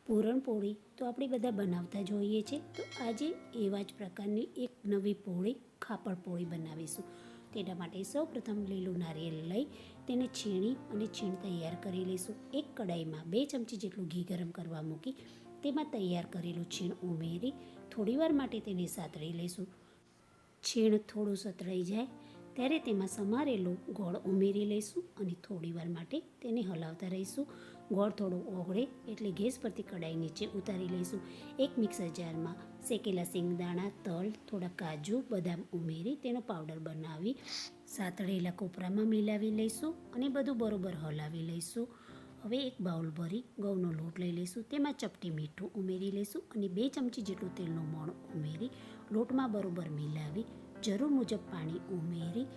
પૂરણપોળી તો આપણે બધા બનાવતા જ હોઈએ છીએ, તો આજે એવા જ પ્રકારની એક નવી પોળી ખાપર પોળી બનાવીશું. તેના માટે સૌપ્રથમ લીલું નારિયેળ લઈ તેને છીણી અને છીણ તૈયાર કરી લઈશું. એક કડાઈમાં 2 ચમચી જેટલું ઘી ગરમ કરવા મૂકી તેમાં તૈયાર કરેલું છીણ ઉમેરી થોડીવાર માટે તેને સાતળી લઈશું. છીણ થોડું સતળાઈ જાય ત્યારે તેમાં સમારેલો ગોળ ઉમેરી લઈશું અને થોડીવાર માટે તેને હલાવતા રહીશું. ગોળ થોડો ઓગળે એટલે ગેસ પરથી કડાઈ નીચે ઉતારી લઈશું. એક મિક્સર જારમાં શેકેલા સિંગદાણા, તલ, થોડા કાજુ, બદામ ઉમેરી તેનો પાવડર બનાવી સાતળેલા કોપરામાં મિલાવી લઈશું અને બધું બરોબર હલાવી લઈશું. હવે એક બાઉલ ભરી ઘઉંનો લોટ લઈ લઈશું. તેમાં ચપટી મીઠું ઉમેરી લઈશું અને 2 ચમચી જેટલું તેલનું મોણ ઉમેરી લોટમાં બરોબર મિલાવી જરૂર મુજબ પાણી ઉમેરી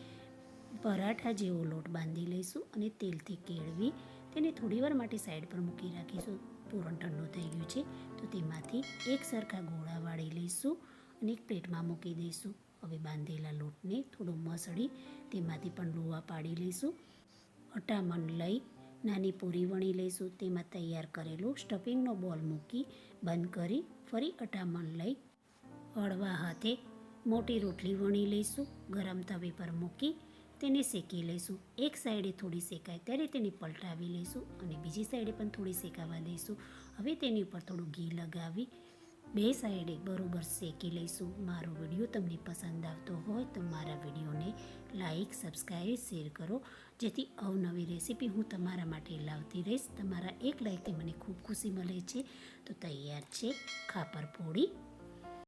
પરાઠા જેવો લોટ બાંધી લઈશું અને તેલથી કેળવી તેને થોડીવાર માટે સાઈડ પર મૂકી રાખીશું. પૂરણ ઠંડુ થઈ ગયું છે તો તેમાંથી એક સરખા ગોળા વાળી લઈશું અને એક પ્લેટમાં મૂકી દઈશું. હવે બાંધેલા લોટને થોડો મસળી તેમાંથી પણ લોહા પાડી લઈશું. અટામણ લઈ નાની પૂરી વણી લઈશું. તેમાં તૈયાર કરેલું સ્ટફિંગનો બોલ મૂકી બંધ કરી ફરી અટામણ લઈ હળવા હાથે મોટી રોટલી વણી લઈશું. ગરમ તવી પર મૂકી તેને શેકી લઈશું. એક સાઈડે થોડી શેકાય ત્યારે તેને પલટાવી લઈશું અને બીજી સાઈડે પણ થોડી શેકાવા દઈશું. હવે તેની ઉપર થોડું ઘી લગાવી 2 સાઈડે બરોબર શેકી લઈશું. મારો વિડીયો તમને પસંદ આવતો હોય તો મારા વિડીયોને લાઈક, સબસ્ક્રાઈબ, શેર કરો જેથી અવનવી રેસીપી હું તમારા માટે લાવતી રહીશ. તમારા એક લાઈકથી મને ખૂબ ખુશી મળે છે. તો તૈયાર છે ખાપર પોળી.